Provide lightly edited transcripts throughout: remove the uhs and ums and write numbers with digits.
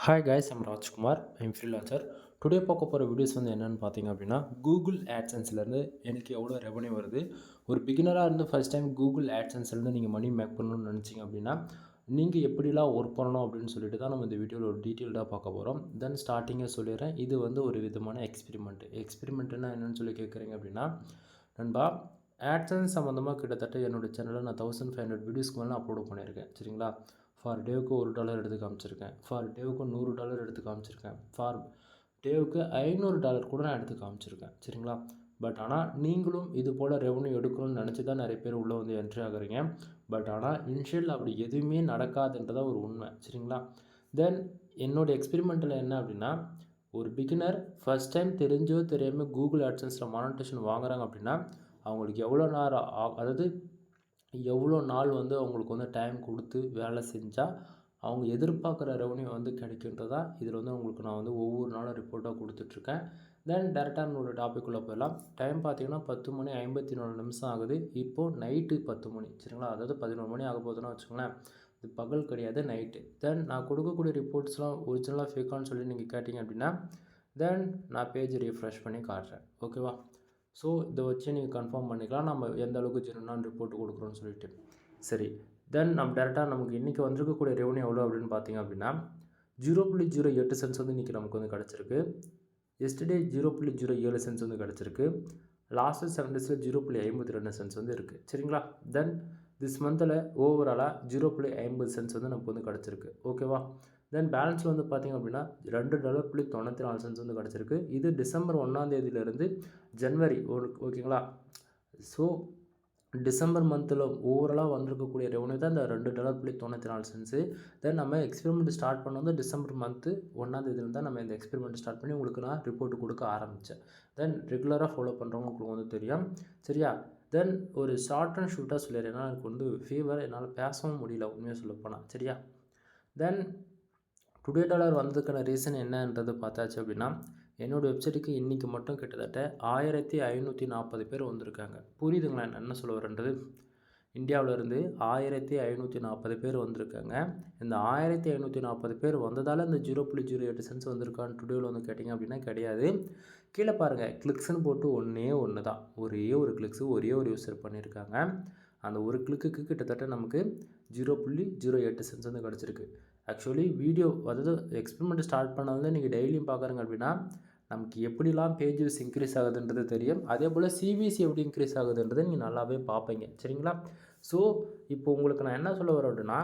Hi guys, I'm Rajkumar. I'm freelancer. Today பார்க்க போகிற videos வந்து என்னென்னு பார்த்தீங்க அப்படின்னா, கூகுள் ஆட்சன்ஸ்லேருந்து எனக்கு எவ்வளோ ரெவன்யூ வருது. ஒரு பிகினராக இருந்து ஃபர்ஸ்ட் டைம் கூகுள் ஆட்சன்ஸ்லேருந்து நீங்கள் மணி மேக் பண்ணணும்னு நினச்சிங்க அப்படின்னா, நீங்கள் எப்படிலாம் ஒர்க் பண்ணணும் அப்படின்னு சொல்லிட்டு தான் நம்ம இந்த வீடியோவில் ஒரு டீட்டெயில்டாக பார்க்க போகிறோம். தென் ஸ்டார்டிங்கே சொல்லிடுறேன், இது வந்து ஒரு விதமான எக்ஸ்பெரிமெண்ட்டுன்னா என்னென்னு சொல்லி கேட்குறீங்க அப்படின்னா, நண்பா, ஆட்சன்ஸ் சம்மந்தமாக கிட்டத்தட்ட என்னோடய சேனலில் நான் 1500 வீடியோஸ்க்கு மேலே அப்லோட் பண்ணியிருக்கேன். சரிங்களா? ஃபார் டேவுக்கு $1 எடுத்து காமிச்சிருக்கேன். ஃபார் டேவுக்கு $100 எடுத்து காமிச்சிருக்கேன். ஃபார் டேவுக்கு $500 கூட நான் எடுத்து காமிச்சிருக்கேன். சரிங்களா? பட் ஆனால் நீங்களும் இது போல் ரெவன்யூ எடுக்கணும்னு நினச்சி தான் நிறைய பேர் உள்ளே வந்து என்ட்ரி ஆகுறீங்க. பட் ஆனால் இனிஷியல் அப்படி எதுவுமே நடக்காதுன்றதான் ஒரு உண்மை. சரிங்களா? தென் என்னோடய எக்ஸ்பெரிமெண்ட்டில் என்ன அப்படின்னா, ஒரு பிகினர் ஃபஸ்ட் டைம் தெரிஞ்சோ தெரியாமல் கூகுள் ஆட்சன்ஸில் மானிட்டேஷன் வாங்குறாங்க அப்படின்னா, அவங்களுக்கு எவ்வளோ நேரம் அதாவது எவ்வளோ நாள் வந்து அவங்களுக்கு வந்து டைம் கொடுத்து வேலை செஞ்சால் அவங்க எதிர்பார்க்குற ரெவன்யூ வந்து கிடைக்குன்றதா இதில் வந்து உங்களுக்கு நான் வந்து ஒவ்வொரு நாளும் ரிப்போர்ட்டாக கொடுத்துட்ருக்கேன். தென் டேரெக்டாக நம்மளோட டாபிக்குள்ளே போயிடலாம். டைம் பார்த்தீங்கன்னா 10:54 ஆகுது. இப்போது நைட்டு 10 மணி. சரிங்களா? அதாவது 11 மணி ஆக போகுதுன்னா வச்சுக்கோங்களேன். இது பகல் கிடையாது, நைட்டு. தென் நான் கொடுக்கக்கூடிய ரிப்போர்ட்ஸ்லாம் ஒரிஜினலாக ஃபேக்கான்னு சொல்லி நீங்கள் கேட்டிங்க அப்படின்னா, தென் நான் பேஜ் ரீஃப்ரெஷ் பண்ணி காட்டுறேன். ஓகேவா? ஸோ இதை வச்சு நீங்கள் கன்ஃபார்ம் பண்ணிக்கலாம் நம்ம எந்த அளவுக்கு ஜென்யூனான ரிப்போர்ட் கொடுக்குறோன்னு சொல்லிட்டு. சரி, தென் நம்ம டேரெக்டாக நமக்கு இன்றைக்கி வந்திருக்கக்கூடிய ரெவன்யூ எவ்வளோ அப்படின்னு பார்த்தீங்க அப்படின்னா, 0.08 சென்ட்ஸ் வந்து இன்றைக்கி நமக்கு வந்து கிடச்சிருக்கு. எஸ்டர்டே 0.07 சென்ட்ஸ் வந்து கிடச்சிருக்கு. லாஸ்ட்டு 7 டேஸில் 0.52 சென்ட்ஸ் வந்து இருக்குது. சரிங்களா? தென் திஸ் மந்தில் ஓவராலாக 0.50 சென்ட்ஸ் வந்து நமக்கு வந்து கிடச்சிருக்கு. ஓகேவா? தென் பேலன்ஸில் வந்து பார்த்திங்க அப்படின்னா $2.94 வந்து கிடச்சிருக்கு. இது டிசம்பர் 1 ஜனவரி ஓகேங்களா? ஸோ டிசம்பர் மந்தில் ஓவராலாக வந்திருக்கக்கூடிய ரெவன்யூ தான் இந்த $2.94. தென் நம்ம எக்ஸ்பெரிமெண்ட் ஸ்டார்ட் பண்ண வந்து டிசம்பர் மந்த்து 1 தான் நம்ம இந்த எக்ஸ்பெரிமெண்ட் ஸ்டார்ட் பண்ணி உங்களுக்கு நான் ரிப்போர்ட் கொடுக்க ஆரம்பித்தேன். தென் ரெகுலராக ஃபாலோ பண்ணுறவங்க உங்களுக்கு வந்து தெரியும். சரியா? தென் ஒரு ஷார்ட் அண்ட் ஷூட்டாக சொல்லிடுறேன். ஏன்னா எனக்கு வந்து ஃபீவர், என்னால் பேசவும் முடியல உண்மையாக சொல்லப்போனால். சரியா? தென் டுடே டாலர் வந்ததுக்கான ரீசன் என்னன்றது பார்த்தாச்சு அப்படின்னா, என்னோடய வெப்சைட்டுக்கு இன்றைக்கி மட்டும் கிட்டத்தட்ட 1540 பேர் வந்திருக்காங்க. புரியுதுங்களா நான் என்ன சொல்ல வரேன்றது? இந்தியாவிலேருந்து 1540 பேர் வந்திருக்காங்க. இந்த 1540 பேர் வந்ததால் இந்த 0.08 சென்ட்ஸ் வந்திருக்கான்னு டுடேவில் வந்து கேட்டிங்க அப்படின்னா கிடையாது. கீழே பாருங்கள், கிளிக்ஸ்னு போட்டு ஒன்று தான், ஒரே ஒரு கிளிக்ஸு ஒரே ஒரு யூஸர் பண்ணியிருக்காங்க. அந்த ஒரு கிளிக்குக்கு கிட்டத்தட்ட நமக்கு 0.08 சென்ட்ஸ் வந்து கிடச்சிருக்கு. ஆக்சுவலி வீடியோ அதாவது எக்ஸ்பெரிமெண்ட் ஸ்டார்ட் பண்ணாலும் நீங்கள் டெய்லியும் பார்க்குறீங்க அப்படின்னா, நமக்கு எப்படிலாம் பேஜஸ் இன்க்ரீஸ் ஆகுதுன்றது தெரியும். அதே போல் சிவிசி எப்படி இன்க்ரீஸ் ஆகுதுன்றதை நீங்கள் நல்லாவே பார்ப்பீங்க. சரிங்களா? ஸோ இப்போ உங்களுக்கு நான் என்ன சொல்ல வரேன் அப்படின்னா,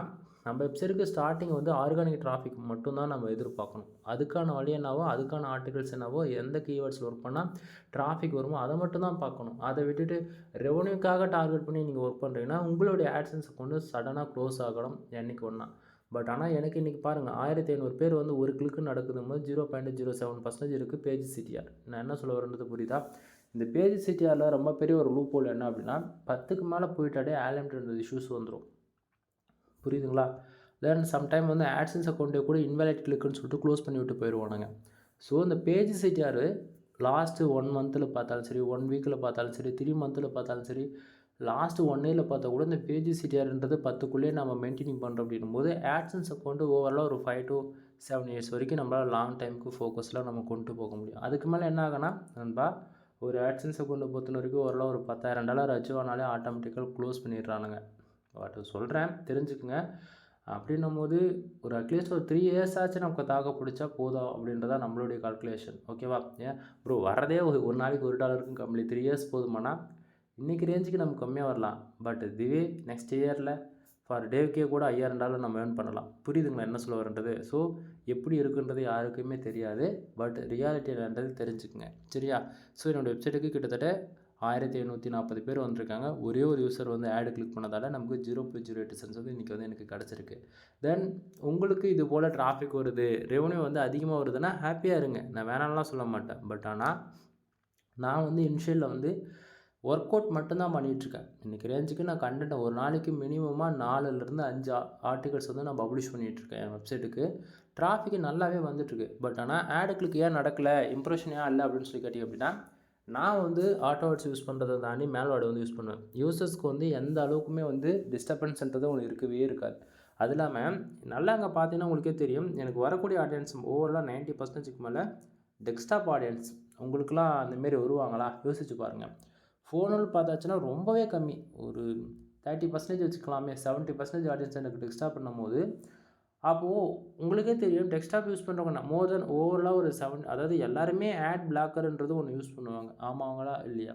நம்ம வெப்சைட்டுக்கு ஸ்டார்டிங் வந்து ஆர்கானிக் டிராஃபிக் மட்டும்தான் நம்ம எதிர்பார்க்கணும். அதுக்கான வழி என்னவோ, அதுக்கான ஆர்டிகல்ஸ் என்னவோ, எந்த கீவேர்ட்ஸில் ஒர்க் பண்ணால் டிராஃபிக் வருமோ அதை மட்டும் தான் பார்க்கணும். அதை விட்டுட்டு ரெவன்யூக்காக டார்கெட் பண்ணி நீங்கள் ஒர்க் பண்ணுறீங்கன்னா, உங்களுடைய ஆட்சன்ஸ் அக்கௌண்ட் சடனாக க்ளோஸ் ஆகணும் என்றைக்கு ஒன்றா. பட் ஆனால் எனக்கு இன்றைக்கி பாருங்கள், 1500 பேர் வந்து ஒரு கிளிக்கு நடக்குதும்போது 0.07% இருக்குது பேஜ் சிடிஆர். நான் என்ன சொல்ல வரேன்றது புரியுதா? இந்த பேஜ் சிடிஆரில் ரொம்ப பெரிய ஒரு லூப் ஹோல் என்ன அப்படின்னா, 10க்கு மேலே போயிட்டாலே ஆலம்ன்ற இஷ்யூஸ் வந்துடும். புரியுதுங்களா? தென் சம்டைம் வந்து ஆட்சன்ஸ் அக்கௌண்ட்டே கூட இன்வாலிட் கிளிக்குன்னு சொல்லிட்டு க்ளோஸ் பண்ணி விட்டு போயிடுவானுங்க. ஸோ இந்த பேஜ் சிடிஆர் லாஸ்ட்டு 1 மந்தில் பார்த்தாலும் சரி, 1 வீக்கில் பார்த்தாலும் சரி, 3 மந்தில் பார்த்தாலும் சரி, லாஸ்ட்டு 1 இயரில் பார்த்தா கூட இந்த பேஜ் சிடிஆர்ன்றது 10க்குள்ளேயே நம்ம மெயின்டைனிங் பண்ணுறோம் அப்படின்னும்போது ஆட்சன்ஸ் அக்கௌண்ட்டு ஓவராலாக ஒரு 5 to 7 இயர்ஸ் வரைக்கும் நம்மளால் லாங் டைமுக்கு ஃபோக்கஸில் நம்ம கொண்டு போக முடியும். அதுக்கு மேலே என்ன ஆகுனா நண்பா, ஒரு ஆட்சன்ஸ் அக்கௌண்ட்டை பொறுத்த வரைக்கும் ஓரளவு ஒரு $10,000 அச்சீவ் ஆனாலே ஆட்டோமேட்டிக்காக க்ளோஸ் பண்ணிடுறானுங்க. பட் சொல்கிறேன் தெரிஞ்சுக்குங்க. அப்படின்னும் போது ஒரு அட்லீஸ்ட் ஒரு 3 இயர்ஸ் ஆச்சு நமக்கு தாக்க பிடிச்சா போதும் அப்படின்றதா நம்மளுடைய கால்குலேஷன். ஓகேவா? ஏன் ப்ரோ வரதே ஒரு நாளைக்கு $1 கம்மி, 3 இயர்ஸ் போதுமானா இன்றைக்கி ரேஞ்சுக்கு நமக்கு கம்மியாக வரலாம். பட் இதுவே நெக்ஸ்ட் இயரில் ஃபார் டேவுக்கே கூட $5000 நம்ம ஏர்ன் பண்ணலாம். புரியுதுங்களா என்ன சொல்ல வரன்றது? ஸோ எப்படி இருக்குன்றது யாருக்குமே தெரியாது. பட் ரியாலிட்டி என்னன்றது தெரிஞ்சுக்குங்க. சரியா? ஸோ என்னோடய வெப்சைட்டுக்கு கிட்டத்தட்ட 1540 பேர் வந்திருக்காங்க. ஒரே ஒரு யூசர் வந்து ஆடு கிளிக் பண்ணதால் நமக்கு 0.08 சென்ட்ஸ் வந்து இன்றைக்கி வந்து எனக்கு கிடச்சிருக்கு. தென் உங்களுக்கு இது போல் டிராஃபிக் வருது, ரெவன்யூ வந்து அதிகமாக வருதுன்னா ஹாப்பியாக இருங்க. நான் வேணாம்லாம் சொல்ல மாட்டேன். பட் ஆனால் நான் வந்து இனிஷியலில் வந்து ஒர்க் அவுட் மட்டும்தான் பண்ணிகிட்ருக்கேன். இன்றைக்கி ரேஞ்சுக்கு நான் கண்டென்ட்டை ஒரு நாளைக்கு மினிமமாக 4லேருந்து 5 ஆர்டிகல்ஸ் வந்து நான் பப்ளிஷ் பண்ணிகிட்ருக்கேன் என் வெப்சைட்டுக்கு. டிராஃபிக் நல்லாவே வந்துட்டுருக்கு. பட் ஆனால் ஆடு கிளிக் ஏன் நடக்கலை, இம்ப்ரெஷன் ஏன் இல்லை அப்படின்னு சொல்லி கேட்டிங்க அப்படின்னா, நான் வந்து ஆட்டோவேர்ட்ஸ் யூஸ் பண்ணுறதை தாண்டி மேல்வேர்டு வந்து யூஸ் பண்ணுவேன். யூசர்ஸ்க்கு வந்து எந்த அளவுக்குமே வந்து டிஸ்டர்பன்ஸ்ன்றது ஒன்று இருக்கவே இருக்காது. அது இல்லாமல் நல்லா அங்கே பார்த்தீங்கன்னா உங்களுக்கே தெரியும், எனக்கு வரக்கூடிய ஆடியன்ஸ் ஓவராலாக 90% மேலே டெஸ்க்டாப் ஆடியன்ஸ். உங்களுக்குலாம் அந்தமாரி வருவாங்களா? யோசிச்சு பாருங்கள். ஃபோனில் பார்த்தாச்சுன்னா ரொம்பவே கம்மி. ஒரு 30% வச்சுக்கலாமே. 70% ஆடியன்ஸ் எனக்கு டெஸ்க்டாப் பண்ணும்போது, அப்போது உங்களுக்கே தெரியும் டெஸ்க்டாப் யூஸ் பண்ணுறவங்க மோர் தென் ஓவராலாக ஒரு 7, அதாவது எல்லாருமே ஆட் பிளாக்கர்ன்றது ஒன்று யூஸ் பண்ணுவாங்க. ஆமாங்களா? இல்லையா?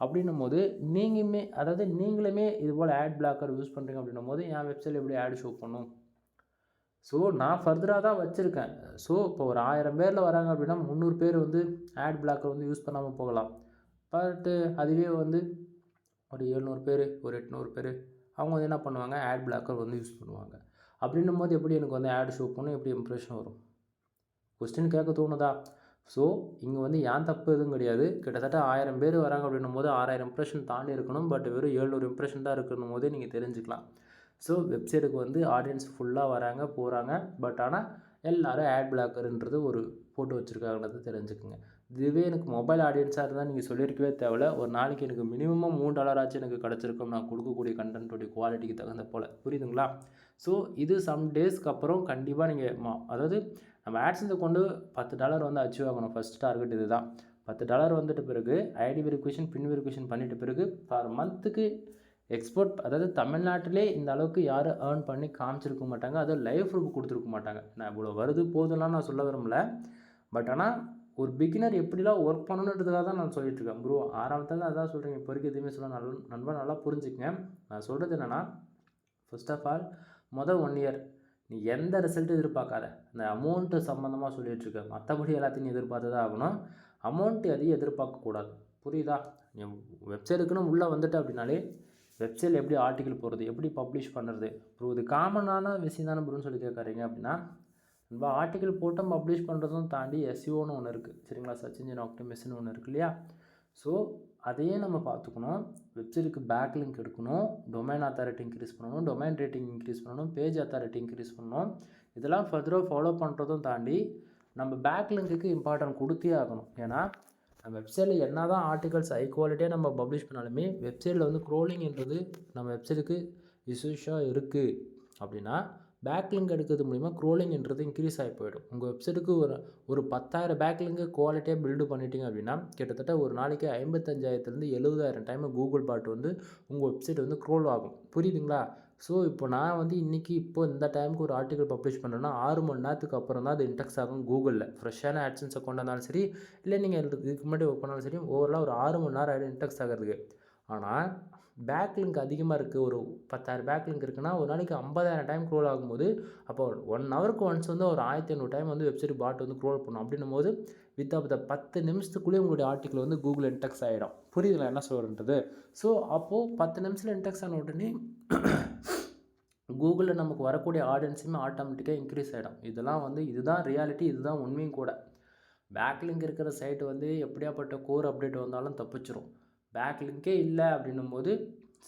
அப்படின்னும்போது அதாவது நீங்களுமே இதுபோல் ஆட் பிளாக்கர் யூஸ் பண்ணுறீங்க அப்படின்னும்போது என் வெப்சைட்டில் எப்படி ஆட் ஷோ பண்ணும்? ஸோ நான் ஃபர்தராக தான் வச்சுருக்கேன். ஸோ இப்போ ஒரு 1000 பேரில் வராங்க அப்படின்னா 300 பேர் வந்து ஆட் பிளாக்கர் வந்து யூஸ் பண்ணாமல் போகலாம். பட்டு அதுவே வந்து ஒரு 700 பேர், ஒரு 800 பேர் அவங்க வந்து என்ன பண்ணுவாங்க, ஆட் பிளாக்கர் வந்து யூஸ் பண்ணுவாங்க. அப்படின்னும்போது எப்படி எனக்கு வந்து ஆட் ஷோ பண்ணும், எப்படி இம்ப்ரெஷன் வரும்? கொஸ்டின் கேட்க தோணுதா? ஸோ இங்கே வந்து ஏன் தப்பு எதுவும் கிடையாது. கிட்டத்தட்ட 1000 பேர் வராங்க அப்படின்னும்போது 6000 இம்ப்ரெஷன் தாண்டி இருக்கணும். பட் வெறும் 700 இம்ப்ரெஷன் தான் இருக்கணும் போதே நீங்கள் தெரிஞ்சுக்கலாம். ஸோ வெப்சைட்டுக்கு வந்து ஆடியன்ஸ் ஃபுல்லாக வராங்க போகிறாங்க. பட் ஆனால் எல்லோரும் ஆட் பிளாக்கர்ன்றது ஒரு போட்டு வச்சுருக்காங்கன்றது தெரிஞ்சுக்குங்க. இதுவே எனக்கு மொபைல் ஆடியன்ஸாக இருந்தால் நீங்கள் சொல்லியிருக்கவே தேவையில்ல. ஒரு நாளைக்கு எனக்கு மினிமம் $3 ஆச்சு எனக்கு கிடச்சிருக்கும் நான் கொடுக்கக்கூடிய கண்டென்ட்டோடைய குவாலிட்டிக்கு தகுந்த போல். புரியுதுங்களா? ஸோ இது சம் டேஸ்க்கு அப்புறம் கண்டிப்பாக நீங்கள் அதாவது நம்ம ஆட்ஸன்ஸை கொண்டு $10 வந்து அச்சீவ் ஆகணும். ஃபஸ்ட் டார்கெட் இது தான். $10 வந்துட்ட பிறகு ஐடி வெரிஃபிகேஷன், பின் வெரிஃபிகேஷன் பண்ணிட்ட பிறகு பர் மந்த்துக்கு எக்ஸ்போர்ட், அதாவது தமிழ்நாட்டிலே இந்த அளவுக்கு யாரும் ஏர்ன் பண்ணி காமிச்சிருக்க மாட்டாங்க. அதுவும் லைவ் ப்ரூஃப் கொடுத்துருக்க மாட்டாங்க. நான் இவ்வளோ வருது போதும்லாம் நான் சொல்ல விரும்பல. பட் ஆனால் ஒரு பிகினர் எப்படிலாம் ஒர்க் பண்ணணுன்றதுக்காக தான் நான் சொல்லிட்டுருக்கேன். ப்ரோ ஆரம்பத்தில் அதான் சொல்கிறேன். இப்போ வரைக்கும் எதுவுமே சொல்ல நண்பா நல்லா புரிஞ்சுக்கங்க. நான் சொல்கிறது என்னென்னா, ஃபர்ஸ்ட் ஆஃப் ஆல் 1 இயர் நீ எந்த ரிசல்ட்டும் எதிர்பார்க்காத. இந்த அமௌண்ட்டு சம்மந்தமாக சொல்லிகிட்ருக்கேன். மற்றபடி எல்லாத்தையும் நீ எதிர்பார்த்து தான் ஆகணும். அமௌண்ட்டு எதையும் எதிர்பார்க்கக்கூடாது. புரியுதா? நீ வெப்சைட்டுக்குன்னு உள்ளே வந்துட்ட அப்படின்னாலே வெப்சைட்டில் எப்படி ஆர்டிக்கல் போடுறது, எப்படி பப்ளிஷ் பண்ணுறது, அப்புறம் இது காமனான விஷயம் தானே ப்ரோன்னு சொல்லி கேட்குறீங்க அப்படின்னா, நம்ம ஆர்டிக்கல் போட்டு பப்ளிஷ் பண்ணுறதும் தாண்டி எஸ்இஓன்னு ஒன்று இருக்குது. சரிங்களா? சர்ச் இன்ஜின் ஆப்டிமைசேஷன் ஒன்று இருக்குது இல்லையா? ஸோ அதையே நம்ம பார்த்துக்கணும். வெப்சைட்டுக்கு பேக் லிங்க் எடுக்கணும், டொமைன் அத்தாரிட்டி இன்க்ரீஸ் பண்ணணும், டொமைன் ரேட்டிங் இன்க்ரீஸ் பண்ணணும், பேஜ் அத்தாரிட்டி இன்க்ரீஸ் பண்ணணும். இதெல்லாம் ஃபர்தராக ஃபாலோ பண்ணுறதும் தாண்டி நம்ம பேக் லிங்க்குக்கு இம்பார்ட்டன்ட் கொடுத்தே ஆகணும். ஏன்னா நம்ம வெப்சைட்டில் என்ன தான் ஆர்டிகல்ஸ் ஹை குவாலிட்டியாக நம்ம பப்ளிஷ் பண்ணாலுமே வெப்சைட்டில் வந்து க்ரோலிங்ன்றது நம்ம வெப்சைட்டுக்கு இஷ்யூஸாக இருக்குது அப்படின்னா பேக் லிங்க் எடுக்கிறது மூலிமா க்ரோலிங்ன்றது இன்க்ரீஸ் ஆகி போயிடும். உங்கள் வெப்சைட்டுக்கு ஒரு 10,000 பேக் லிங்கு குவாலிட்டியாக பில்டு பண்ணிட்டீங்க அப்படின்னா கிட்டத்தட்ட ஒரு நாளைக்கு 55,000 70,000 டைம் கூகுள் பாட் வந்து உங்கள் வெப்சைட் வந்து க்ரோல் ஆகும். புரியுதுங்களா? ஸோ இப்போ நான் வந்து இப்போ இந்த டைமுக்கு ஒரு ஆர்டிக்கல் பப்ளிஷ் பண்ணுறேன்னா 6 மணி நேரத்துக்கு அப்புறம் தான் அது இன்டெக்ஸ் ஆகும் கூகுளில். ஃப்ரெஷ்ஷான ஆட்சன்ஸை கொண்டு வந்தாலும் சரி, இல்லை நீங்கள் இதுக்கு முன்னாடி ஒர்க் பண்ணாலும் சரி, ஓவராலாக ஒரு 6 மணி நேரம் ஆகிடும் இன்டெக்ஸ் ஆகிறதுக்கு. ஆனால் பேக் லிங்க் அதிகமாக இருக்குது. ஒரு 10,000 பேக் லிங்க் இருக்குன்னா ஒரு நாளைக்கு 50,000 டைம் க்ரோல் ஆகும்போது அப்போ 1 ஹவருக்கு ஒன்ஸ் வந்து ஒரு 1500 டைம் வந்து வெப்சைட் பாட் வந்து க்ரோல் பண்ணும். அப்படின்னும் போது வித் ஆஃப் த 10 நிமிஷத்துக்குள்ளேயே உங்களுடைய ஆர்டிக்கல் வந்து கூகுள் இன்டெக்ஸ் ஆகிடும். புரியுதுங்களா என்ன சொல்கிறேன்றது? ஸோ அப்போது 10 நிமிஷத்தில் இன்டெக்ஸ் ஆன உடனே கூகுளில் நமக்கு வரக்கூடிய ஆடியன்ஸுமே ஆட்டோமேட்டிக்காக இன்க்ரீஸ் ஆகிடும். இதுதான் ரியாலிட்டி, இதுதான் உண்மையும் கூட. பேக் லிங்க் இருக்கிற சைட்டு வந்து எப்படியாப்பட்ட கோர் அப்டேட் வந்தாலும் தப்பிச்சிரும். பேக் லிங்கே இல்லை அப்படின்னும் போது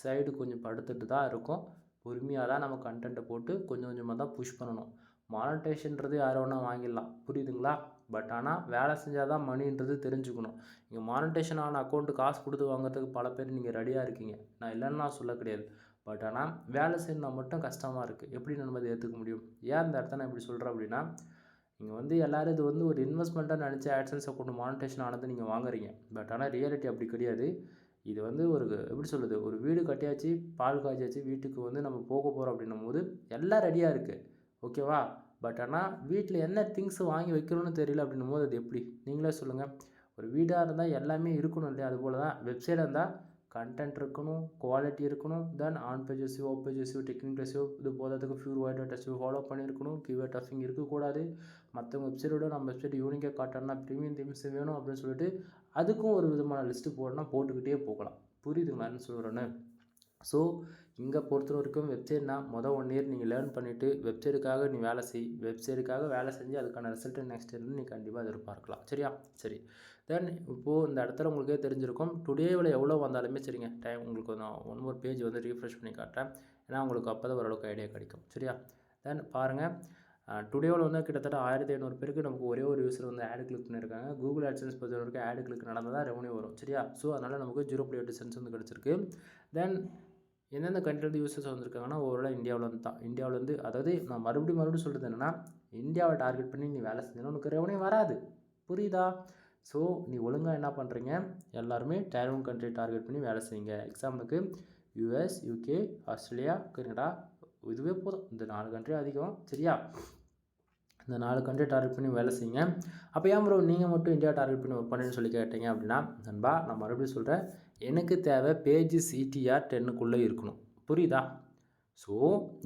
சைடு கொஞ்சம் படுத்துட்டு தான் இருக்கும். பொறுமையாக தான் நம்ம கண்டென்ட்டை போட்டு கொஞ்சம் கொஞ்சமாக தான் புஷ் பண்ணணும். மானிட்டைசேஷன்றது யார் வேணா வாங்கிடலாம். புரியுதுங்களா? பட் ஆனால் வேலை செஞ்சால் தான் மணின்றது தெரிஞ்சுக்கணும். நீங்கள் மானிட்டைசேஷன் ஆன அக்கௌண்ட்டு காசு கொடுத்து வாங்குறதுக்கு பல பேர் நீங்கள் ரெடியாக இருக்கீங்க. நான் இல்லைன்னு நான் சொல்ல கிடையாது. பட் ஆனால் வேலை செய்யணுன்னா மட்டும் கஷ்டமாக இருக்குது. எப்படி நம்ம அதை ஏற்றுக்க முடியும்? ஏன் இந்த இடத்த நான் இப்படி சொல்கிறேன் அப்படின்னா, நீங்கள் வந்து எல்லோரும் இது வந்து ஒரு இன்வெஸ்ட்மெண்ட்டாக நினச்சி ஆட்சன்ஸ் அக்கௌண்ட் மானிட்டைசேஷன் ஆனது நீங்கள் வாங்குறீங்க. பட் ஆனால் ரியாலிட்டி அப்படி கிடையாது. இது வந்து எப்படி சொல்கிறது, ஒரு வீடு கட்டியாச்சு, பால் காய்ச்சாச்சு, வீட்டுக்கு வந்து நம்ம போக போகிறோம் அப்படின்னும் போது எல்லாம் ரெடியாக இருக்குது. ஓகேவா? பட் ஆனால் வீட்டில் என்ன திங்ஸ் வாங்கி வைக்கணும்னு தெரியல அப்படின்னும் போது அது எப்படி? நீங்களே சொல்லுங்கள். ஒரு வீடாக இருந்தால் எல்லாமே இருக்கணும் இல்லையா? அதுபோல் தான் வெப்சைட்டாக இருந்தால் கண்டென்ட் இருக்கணும், குவாலிட்டி இருக்கணும், then on page SEO, off page SEO, technical SEO, இது போகிறதுக்கு ஃபியூர் வைட் டெஸ்ட் ஃபாலோ பண்ணியிருக்கணும். கீவேர்ட் டஃபிங் இருக்கக்கூடாது. மற்றவங்க வெப்சைட்டோட நம்ம வெப்சைட் யூனிக்காக காட்டணும்னா ப்ரீமியம் தீம்ஸ் வேணும் அப்படின்னு சொல்லிட்டு அதுக்கும் ஒரு விதமான லிஸ்ட்டு போடணும், போட்டுக்கிட்டே போகலாம். புரியுதுங்களா என்ன சொல்கிறேன்னு? ஸோ இங்கே பொறுத்த வரைக்கும் வெப்சைட்னா 1 இயர் நீங்கள் லேர்ன் பண்ணிவிட்டு வெப்சைட்டுக்காக நீ வேலை செய். வெப்சைட்டுக்காக வேலை செஞ்சு அதுக்கான ரிசல்ட்டு நெக்ஸ்ட் இயர்னு நீ கண்டிப்பாக எதிர்பார்க்கலாம். சரியா? சரி. தென் இப்போது இந்த இடத்துல உங்களுக்கே தெரிஞ்சிருக்கும். டுடேவில் எவ்வளோ வந்தாலுமே சரிங்க, டைம் உங்களுக்கு நான் 1 மோர் பேஜ் வந்து ரீஃப்ரெஷ் பண்ணி காட்டுறேன். ஏன்னா உங்களுக்கு அப்போ தான் ஓரளவுக்கு ஐடியா கிடைக்கும். சரியா? தென் பாருங்கள், டுடேவில் வந்து கிட்டத்தட்ட 1500 பேருக்கு நமக்கு ஒரே ஒரு யூஸர் வந்து ஆட் கிளிக் பண்ணியிருக்காங்க. கூகுள் ஆட்சன்ஸ் பொறுத்த வரைக்கும் ஆட் கிளிக் நடந்தால் தான் ரெவன்யூ வரும். சரியா? ஸோ அதனால் நமக்கு 0.8 சென்ட்ஸ் வந்து கிடச்சிருக்கு. தென் எந்தெந்த கண்ட்ரிலேருந்து யூசர்ஸ் வந்திருக்காங்கன்னா ஓவராலாக இந்தியாவிலேருந்து தான். இந்தியாவிலேருந்து அதாவது நான் மறுபடியும் சொல்கிறது என்னென்னா, இந்தியாவை டார்கெட் பண்ணி நீ வேலை செஞ்சேன்னா உனக்கு ரெவன்யூ வராது. புரியுதா? ஸோ நீ ஒழுங்காக என்ன பண்ணுறீங்க, எல்லாருமே Tier 1 கண்ட்ரி டார்கெட் பண்ணி வேலை செய்யுங்க. எக்ஸாம்பிளுக்கு US, UK, ஆஸ்திரேலியா, கனடா, இதுவே போதும். இந்த 4 கண்ட்ரி அதிகம். சரியா? இந்த 4 கண்ட்ரி டார்கெட் பண்ணி வேலை செய்யுங்க. அப்போ ஏன் ப்ரோ நீங்கள் மட்டும் இந்தியா டார்கெட் பண்ணி ஒர்க் பண்ணுன்னு சொல்லி கேட்டீங்க அப்படின்னா, நண்பா நான் மறுபடியும் சொல்கிறேன், எனக்கு தேவை பேஜ் CTR 10க்குள்ளே இருக்கணும். புரியுதா? ஸோ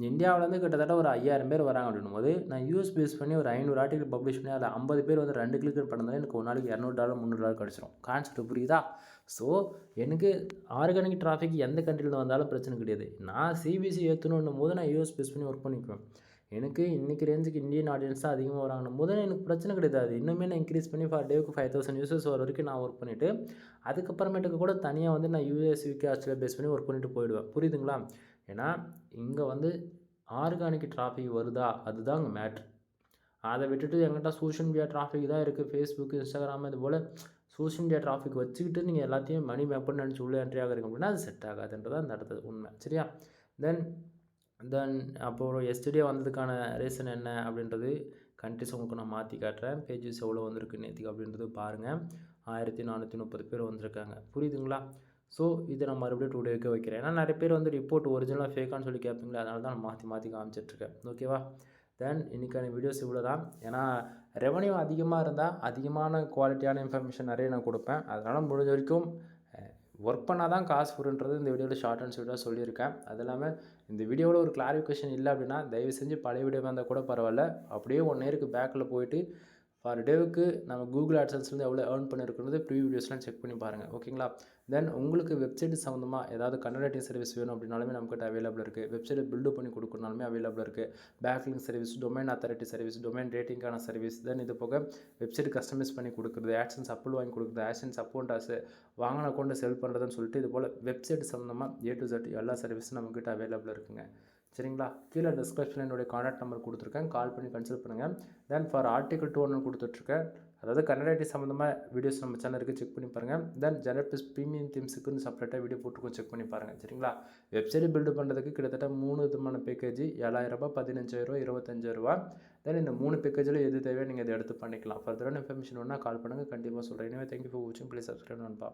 இந்தியாவிலேருந்து கிட்டத்தட்ட ஒரு 5000 பேர் வராங்க அப்படின்னும் போது, நான் யூஎஸ் பேஸ் பண்ணி ஒரு 500 ஆர்டிகல் பப்ளிஷ் பண்ணி அதில் 50 பேர் வந்து 2 கிளிக் பண்ணதால் எனக்கு ஒரு நாளைக்கு $200 $300 கிடச்சிரும். கான்செப்ட் புரியுதா? ஸோ எனக்கு ஆர்கானிக் டிராஃபிக் எந்த கண்ட்ரியில் வந்தாலும் பிரச்சனை கிடையாது. நான் சிபிசி ஏற்றணுன்னும் போது நான் யூஎஸ் பேஸ் பண்ணி ஒர்க் பண்ணிக்குவேன். எனக்கு இன்றைக்கி ரேஞ்சுக்கு இந்தியன் ஆடியன்ஸ் தான் அதிகமாக வராங்கன்னும் போது எனக்கு பிரச்சனை கிடையாது. இன்னுமே நான் இன்க்ரீஸ் பண்ணி ஃபார் டேவுக்கு 5000 யூசர்ஸ் வர வரைக்கும் நான் ஒர்க் பண்ணிவிட்டு, அதுக்கப்புறமேட்டுக்கு கூட தனியாக வந்து நான் US, UK, ஆஸ்திரேலியா பேஸ் பண்ணி ஒர்க் பண்ணிட்டு போயிடுவேன். புரியுதுங்களா? ஏன்னா இங்கே வந்து ஆர்கானிக் டிராஃபிக் வருதா, அதுதான் அங்கே மேட்ரு. அதை விட்டுட்டு எங்கிட்ட சோஷியல் மீடியா டிராஃபிக் தான் இருக்குது, ஃபேஸ்புக், இன்ஸ்டாகிராம் இது போல் சோஷியல் மீடியா டிராஃபிக் வச்சுக்கிட்டு நீங்கள் எல்லாத்தையும் மணி மேப்னு நினச்சி உள்ளே என்ட்ரி ஆகிறீங்க அப்படின்னா அது செட் ஆகாதுன்றது அந்த இடத்துல உண்மை. சரியா? தென் அப்போது எஸ்டர்டே வந்ததுக்கான ரீசன் என்ன அப்படின்றது கண்ட்ரிஸ் உங்களுக்கு நான் மாற்றி காட்டுறேன். பேஜஸ் எவ்வளோ வந்திருக்கு நேற்றுக்கு அப்படின்றது பாருங்கள். 1430 பேர் வந்திருக்காங்க. புரியுதுங்களா? ஸோ இதை நான் மறுபடியும் 2 டேக்கு வைக்கிறேன். ஏன்னா நிறைய பேர் வந்து ரிப்போர்ட் ஒரிஜினலாக ஃபேக்கான்னு சொல்லி கேட்பீங்களா, அதனால தான் நான் மாற்றி காமிச்சிட்ருக்கேன். ஓகேவா? தென் இன்றைக்கான வீடியோஸ் இவ்வளோ தான். ஏன்னா ரெவன்யூ அதிகமாக இருந்தால் அதிகமான குவாலிட்டியான இன்ஃபர்மேஷன் நிறைய நான் கொடுப்பேன். அதனால் முடிஞ்ச வரைக்கும் ஒர்க் பண்ணால் தான் காசு வருன்றது இந்த வீடியோவில் ஷார்ட் அண்ட் ஸ்வீட்டாக சொல்லியிருக்கேன். அது இல்லாமல் இந்த வீடியோவில் ஒரு கிளாரிஃபிகேஷன் இல்லை அப்படின்னா தயவு செஞ்சு பழைய வீடியோவாக இருந்தால் கூட பரவாயில்ல, அப்படியே 1 இயருக்கு பேக்கில் போயிட்டு ஃபார் டேவுக்கு நம்ம கூகுள் ஆட்சன்ஸ்லேருந்து எவ்வளோ ஏர்ன் பண்ணியிருக்கிறது ப்ரீவியூ வீடியோஸ்லாம் செக் பண்ணி பாருங்கள். ஓகேங்களா? தென் உங்களுக்கு வெப்சைட் சம்மந்தமாக ஏதாவது கன்டென்ட் சர்வீஸ் வேணும் அப்படின்னாலுமே நம்மக்கிட்ட அவைலபிள் இருக்குது. வெப்சைட்டை பில்டு பண்ணி கொடுக்கணுனாலுமே அவைலபிள் இருக்குது. Backlink service, domain authority service, domain ரேட்டிங்கான சர்வீஸ், தென் இது போக வெப்சைட் கஸ்டமைஸ் பண்ணி கொடுக்குறது, ஆட்சன்ஸ் அப்ரூவல் வாங்கி கொடுக்குறது, ஆட்சன்ஸ் அக்கௌண்ட்டாஸு வாங்கின அக்கௌண்ட்டை செல் பண்ணுறதுன்னு சொல்லிட்டு இது போல் வெப்சைட் சம்மந்தமாக A to Z எல்லா சர்வீஸும் நம்மக்கிட்ட அவைலபிள் இருக்குங்க. சரிங்களா? கீழே டிஸ்கிரிப்ஷனில் என்னுடைய கான்டாக்ட் நம்பர் கொடுத்துருக்கேன், கால் பண்ணி கன்சல்ட் பண்ணுங்கள். தென் ஃபார் ஆர்டிகல் 2 கொடுத்துட்ருக்கேன், அதாவது கன்னட சம்மந்தமாக வீடியோஸ் நம்ம சேனல் இருக்குது, செக் பண்ணி பாருங்கள். தென் ஜெனரல் ப்ரீமியம் தீம்ஸுக்குன்னு செப்பரேட்டாக வீடியோ போட்டுருக்கோம், செக் பண்ணி பாருங்கள். சரிங்களா? வெப்சைட் பில்டு பண்ணுறதுக்கு கிட்டத்தட்ட 3 விதமான பேக்கேஜ், $7000, $15000, $25000. தென் இந்த 3 பேக்கேஜில் எது தேவையோ நீங்கள் இதை எடுத்து பண்ணிக்கலாம். ஃபர்தரான இன்ஃபர்மேஷன் வேணால் கால் பண்ணுங்கள், கண்டிப்பாக சொல்கிறேன். எனவே தேங்க்யூ ஃபார் வாட்சிங், ப்ளீஸ் சப்ஸ்கிரைப் நண்பா.